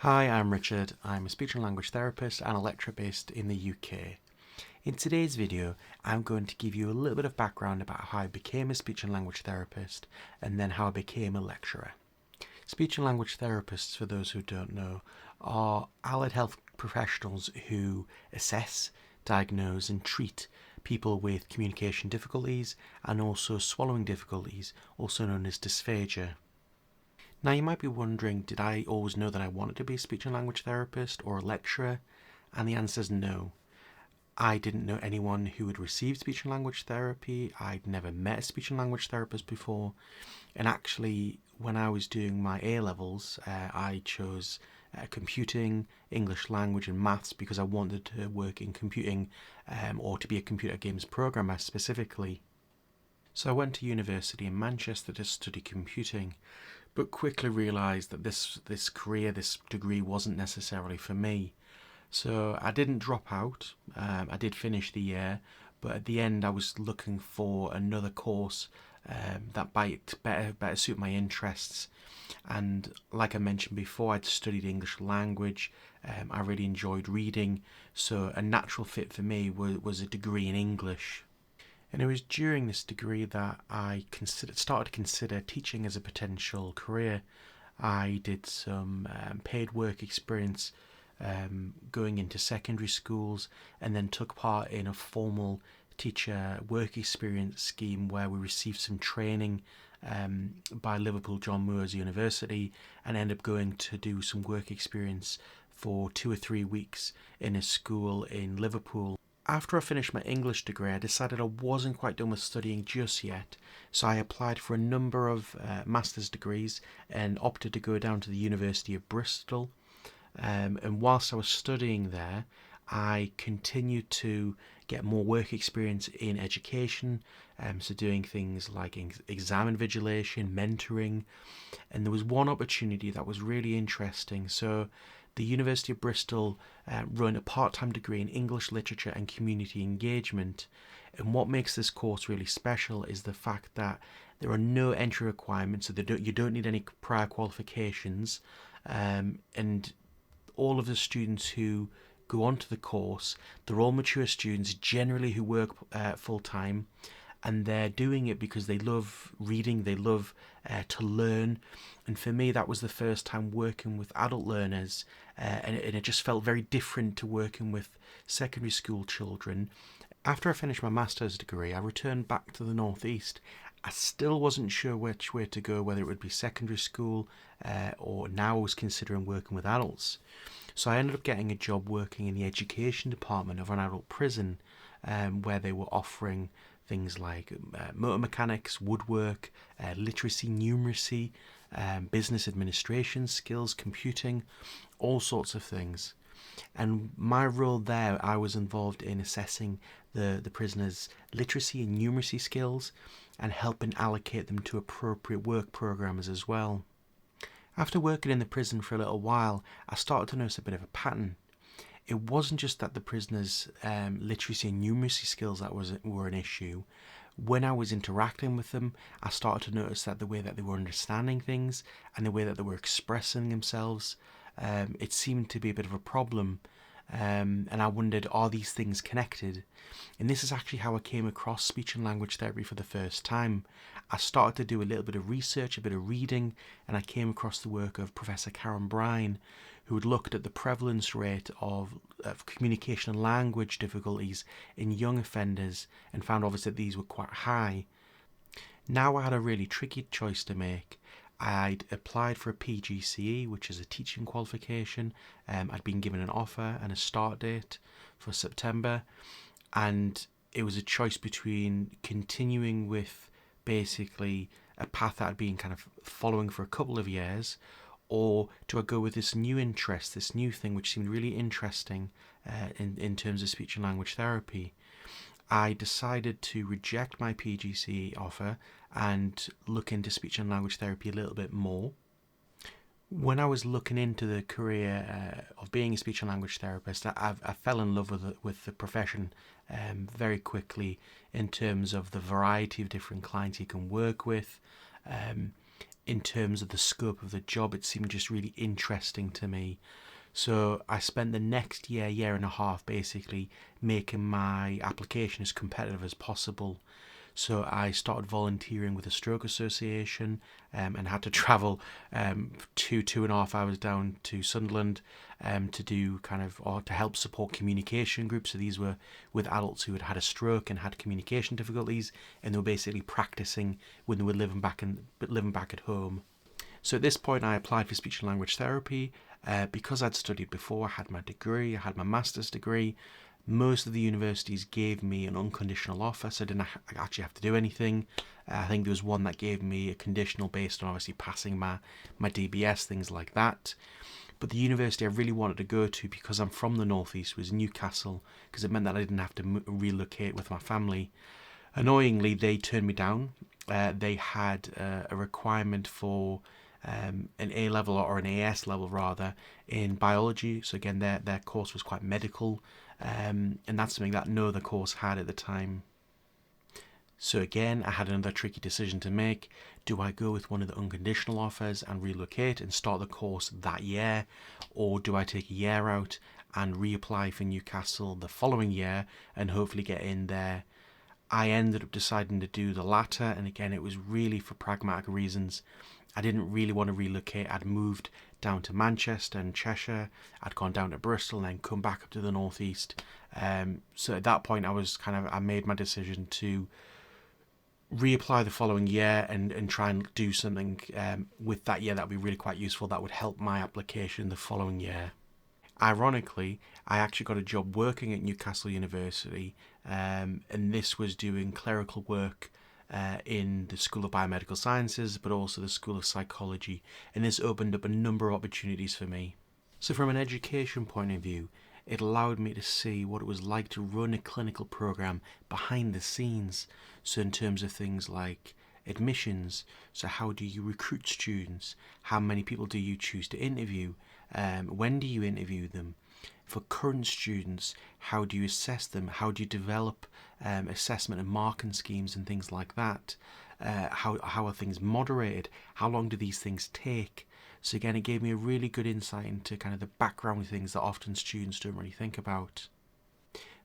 Hi, I'm Richard. I'm a speech and language therapist and a lecturer based in the UK. In today's video, I'm going to give you a little bit of background about how I became a speech and language therapist and then how I became a lecturer. Speech and language therapists, for those who don't know, are allied health professionals who assess, diagnose, and treat people with communication difficulties and also swallowing difficulties, also known as dysphagia. Now, you might be wondering, did I always know that I wanted to be a speech and language therapist or a lecturer? And the answer is no. I didn't know anyone who had received speech and language therapy. I'd never met a speech and language therapist before. And actually, when I was doing my A levels, I chose computing, English language, and maths because I wanted to work in computing or to be a computer games programmer specifically. So I went to university in Manchester to study computing, but quickly realised that this career, this degree, wasn't necessarily for me. So I didn't drop out. I did finish the year, but at the end I was looking for another course that might better suit my interests. And like I mentioned before, I'd studied English language. I really enjoyed reading, so a natural fit for me was a degree in English. And it was during this degree that I started to consider teaching as a potential career. I did some paid work experience going into secondary schools and then took part in a formal teacher work experience scheme where we received some training by Liverpool John Moores University and ended up going to do some work experience for 2 or 3 weeks in a school in Liverpool. After I finished my English degree, I decided I wasn't quite done with studying just yet, so I applied for a number of master's degrees and opted to go down to the University of Bristol. And whilst I was studying there, I continued to get more work experience in education, so doing things like exam invigilation, mentoring, and there was one opportunity that was really interesting. So the University of Bristol run a part-time degree in English literature and community engagement. And what makes this course really special is the fact that there are no entry requirements, so you don't need any prior qualifications, and all of the students who go onto the course, they're all mature students, generally who work full time, and they're doing it because they love reading, they love to learn. And for me, that was the first time working with adult learners, and it just felt very different to working with secondary school children. After I finished my master's degree, I returned back to the Northeast. I still wasn't sure which way to go, whether it would be secondary school or now I was considering working with adults. So I ended up getting a job working in the education department of an adult prison, where they were offering things like motor mechanics, woodwork, literacy, numeracy, business administration skills, computing, all sorts of things. And my role there, I was involved in assessing the prisoners' literacy and numeracy skills and helping allocate them to appropriate work programmes as well. After working in the prison for a little while, I started to notice a bit of a pattern. It wasn't just that the prisoners' literacy and numeracy skills were an issue. When I was interacting with them, I started to notice that the way that they were understanding things and the way that they were expressing themselves, it seemed to be a bit of a problem. And I wondered, are these things connected? And this is actually how I came across speech and language therapy for the first time. I started to do a little bit of research, a bit of reading, and I came across the work of Professor Karen Brine, who had looked at the prevalence rate of communication and language difficulties in young offenders and found obviously that these were quite high. Now I had a really tricky choice to make. I'd applied for a PGCE, which is a teaching qualification. I'd been given an offer and a start date for September, and it was a choice between continuing with basically a path that I'd been kind of following for a couple of years, or do I go with this new interest, this new thing which seemed really interesting in terms of speech and language therapy. I decided to reject my PGCE offer and look into speech and language therapy a little bit more. When I was looking into the career of being a speech and language therapist, I fell in love with the profession very quickly in terms of the variety of different clients you can work with. Um, in terms of the scope of the job, it seemed just really interesting to me. So I spent the next year and a half basically making my application as competitive as possible. So I started volunteering with a stroke association, and had to travel 2.5 hours down to Sunderland to do or to help support communication groups. So these were with adults who had had a stroke and had communication difficulties, and they were basically practicing when they were living back at home. So at this point, I applied for speech and language therapy because I'd studied before. I had my degree, I had my master's degree. Most of the universities gave me an unconditional offer, so I didn't actually have to do anything. I think there was one that gave me a conditional based on obviously passing my DBS, things like that. But the university I really wanted to go to, because I'm from the northeast, was Newcastle, because it meant that I didn't have to relocate with my family. Annoyingly, they turned me down. They had a requirement for an A level or an AS level rather in biology. So again, their course was quite medical, and that's something that no other course had at the time. So again, I had another tricky decision to make. Do I go with one of the unconditional offers and relocate and start the course that year, or do I take a year out and reapply for Newcastle the following year and hopefully get in there? I ended up deciding to do the latter, and again, it was really for pragmatic reasons. I didn't really want to relocate. I'd moved down to Manchester and Cheshire. I'd gone down to Bristol and then come back up to the northeast. So at that point, I made my decision to reapply the following year and try and do something with that year that would be really quite useful, that would help my application the following year. Ironically, I actually got a job working at Newcastle University, and this was doing clerical work in the School of Biomedical Sciences, but also the School of Psychology, and this opened up a number of opportunities for me. So from an education point of view, it allowed me to see what it was like to run a clinical program behind the scenes. So in terms of things like admissions, so how do you recruit students? How many people do you choose to interview? When do you interview them? For current students, how do you assess them? How do you develop assessment and marking schemes and things like that? How are things moderated? How long do these things take? So again, it gave me a really good insight into kind of the background things that often students don't really think about.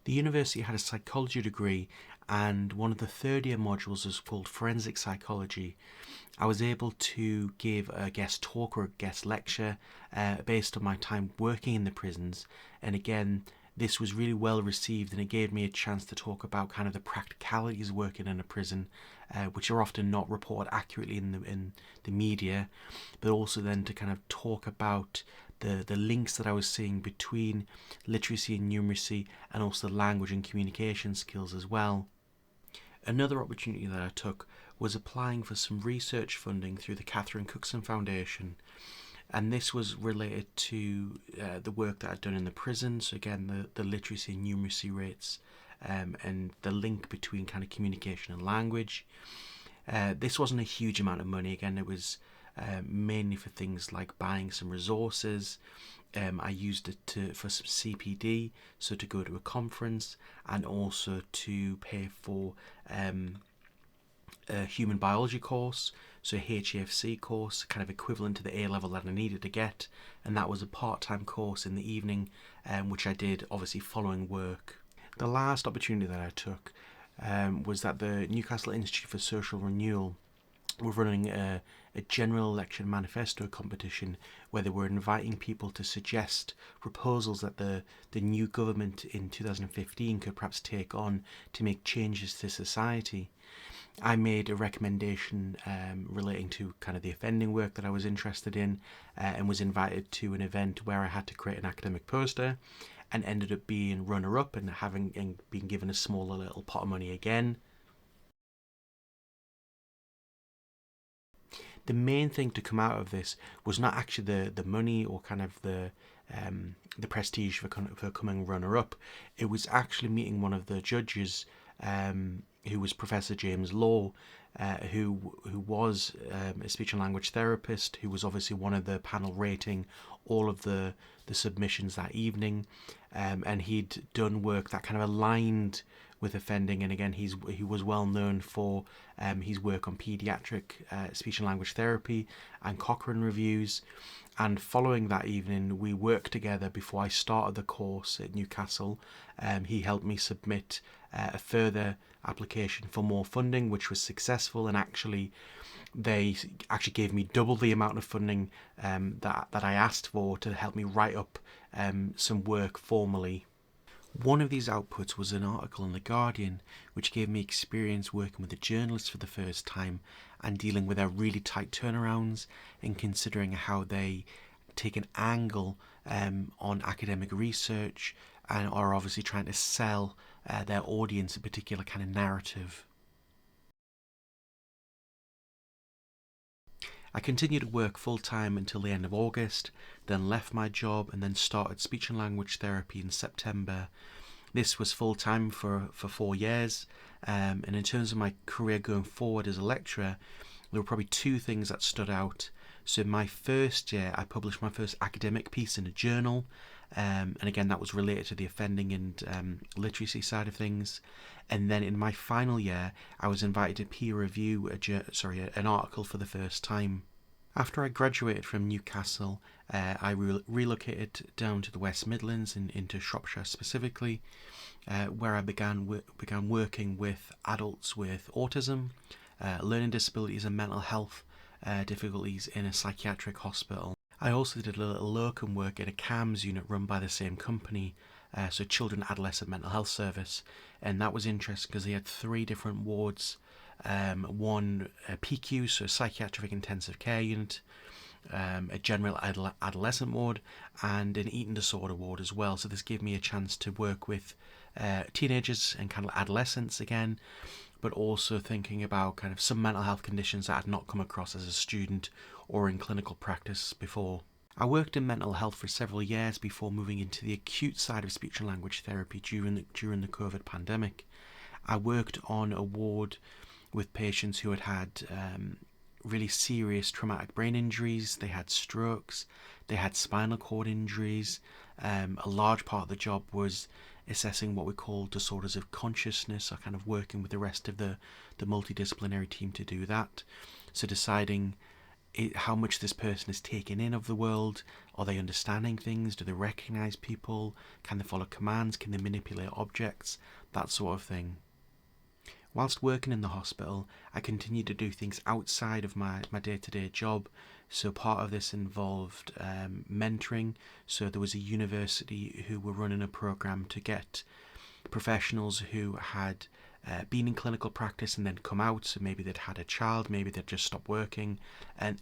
The university had a psychology degree, and one of the third year modules was called forensic psychology. I was able to give a guest talk or a guest lecture based on my time working in the prisons, and again, this was really well received, and it gave me a chance to talk about kind of the practicalities of working in a prison, which are often not reported accurately in the media, but also then to kind of talk about the links that I was seeing between literacy and numeracy, and also language and communication skills as well. Another opportunity that I took was applying for some research funding through the Catherine Cookson Foundation, and this was related to the work that I'd done in the prison. So again, the literacy and numeracy rates, and the link between kind of communication and language. This wasn't a huge amount of money. Again, it was mainly for things like buying some resources. I used it for some CPD, so to go to a conference, and also to pay for a human biology course, so a HAFC course, kind of equivalent to the A level that I needed to get, and that was a part-time course in the evening, which I did obviously following work. The last opportunity that I took was that the Newcastle Institute for Social Renewal were running a general election manifesto competition where they were inviting people to suggest proposals that the new government in 2015 could perhaps take on to make changes to society. I made a recommendation relating to kind of the offending work that I was interested in, and was invited to an event where I had to create an academic poster, and ended up being runner-up and being given a smaller little pot of money again. The main thing to come out of this was not actually the money or kind of the prestige for coming runner-up. It was actually meeting one of the judges, who was Professor James Law, who was a speech and language therapist, who was obviously one of the panel rating all of the submissions that evening, and he'd done work that kind of aligned with offending. And again, he was well known for his work on paediatric speech and language therapy and Cochrane reviews. And following that evening, we worked together before I started the course at Newcastle. He helped me submit a further application for more funding, which was successful, and they actually gave me double the amount of funding that I asked for to help me write up some work formally. One of these outputs was an article in The Guardian, which gave me experience working with a journalist for the first time and dealing with their really tight turnarounds and considering how they take an angle on academic research and are obviously trying to sell their audience a particular kind of narrative. I continued to work full-time until the end of August, then left my job and then started speech and language therapy in September. This was full-time for 4 years, and in terms of my career going forward as a lecturer, there were probably two things that stood out. So in my first year, I published my first academic piece in a journal, and again that was related to the offending and literacy side of things. And then in my final year, I was invited to peer review an article for the first time. After I graduated from Newcastle, I relocated down to the West Midlands into Shropshire specifically, where I began working with adults with autism, learning disabilities and mental health difficulties in a psychiatric hospital. I also did a little locum work at a CAMHS unit run by the same company, so Children Adolescent Mental Health Service, and that was interesting because they had 3 different wards, one a PICU, so a psychiatric intensive care unit, a general adolescent ward, and an eating disorder ward as well. So this gave me a chance to work with teenagers and kind of adolescents again, but also thinking about kind of some mental health conditions that I had not come across as a student or in clinical practice before. I worked in mental health for several years before moving into the acute side of speech and language therapy during the COVID pandemic. I worked on a ward with patients who had really serious traumatic brain injuries. They had strokes, they had spinal cord injuries. A large part of the job was assessing what we call disorders of consciousness, or kind of working with the rest of the multidisciplinary team to do that. So deciding how much this person is taking in of the world. Are they understanding things? Do they recognize people? Can they follow commands? Can they manipulate objects? That sort of thing. Whilst working in the hospital, I continued to do things outside of my day-to-day job. So part of this involved mentoring. So there was a university who were running a program to get professionals who had been in clinical practice and then come out. So maybe they'd had a child, maybe they'd just stopped working,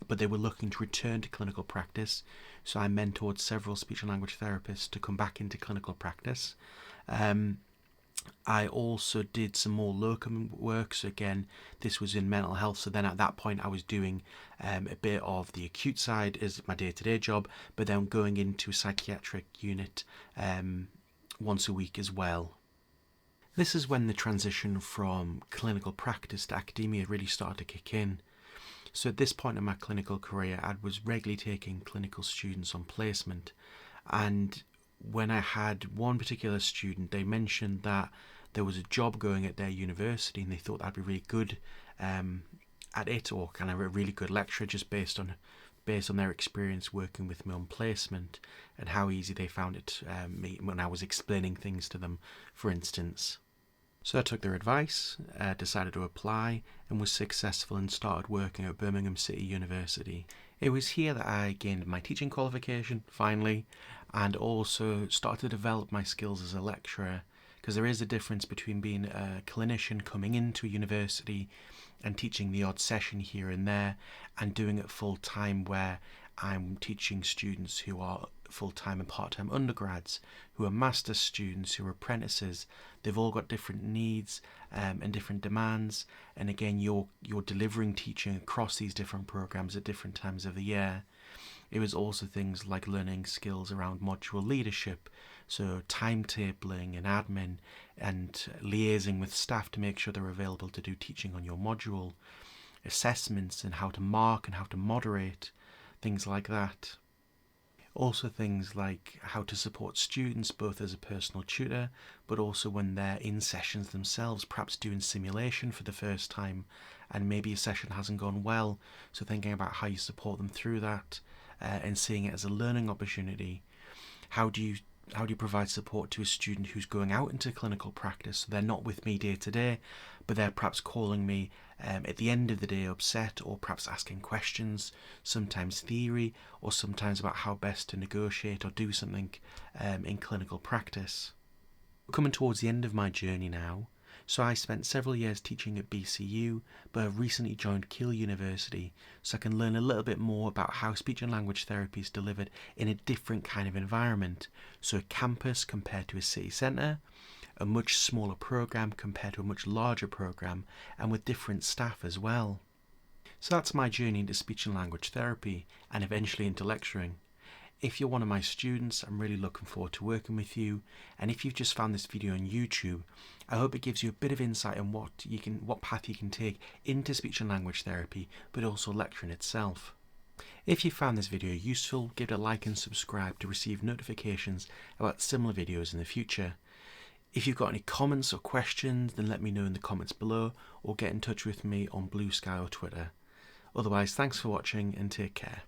but they were looking to return to clinical practice. So I mentored several speech and language therapists to come back into clinical practice. I also did some more locum work. So again, this was in mental health. So then at that point I was doing a bit of the acute side as my day-to-day job, but then going into a psychiatric unit once a week as well. This is when the transition from clinical practice to academia really started to kick in. So at this point in my clinical career, I was regularly taking clinical students on placement, and when I had one particular student, they mentioned that there was a job going at their university and they thought I'd be really good at it, or kind of a really good lecturer, just based on their experience working with me on placement and how easy they found it when I was explaining things to them, for instance. So I took their advice, decided to apply, and was successful and started working at Birmingham City University. It was here that I gained my teaching qualification, finally, and also started to develop my skills as a lecturer, because there is a difference between being a clinician coming into a university and teaching the odd session here and there, and doing it full time, where I'm teaching students who are full-time and part-time undergrads, who are master's students, who are apprentices. They've all got different needs and different demands, and again you're delivering teaching across these different programs at different times of the year. It was also things like learning skills around module leadership, so timetabling and admin, and liaising with staff to make sure they're available to do teaching on your module, assessments and how to mark and how to moderate, things like that. Also things like how to support students both as a personal tutor, but also when they're in sessions themselves, perhaps doing simulation for the first time and maybe a session hasn't gone well, so thinking about how you support them through that and seeing it as a learning opportunity. How do you provide support to a student who's going out into clinical practice? So they're not with me day to day, but they're perhaps calling me at the end of the day upset, or perhaps asking questions, sometimes theory, or sometimes about how best to negotiate or do something in clinical practice. We're coming towards the end of my journey now. So I spent several years teaching at BCU, but have recently joined Keele University, so I can learn a little bit more about how speech and language therapy is delivered in a different kind of environment. So a campus compared to a city centre, a much smaller programme compared to a much larger programme, and with different staff as well. So that's my journey into speech and language therapy, and eventually into lecturing. If you're one of my students, I'm really looking forward to working with you, and if you've just found this video on YouTube, I hope it gives you a bit of insight on what path you can take into speech and language therapy, but also lecturing itself. If you found this video useful, give it a like and subscribe to receive notifications about similar videos in the future. If you've got any comments or questions, then let me know in the comments below, or get in touch with me on Blue Sky or Twitter. Otherwise, thanks for watching and take care.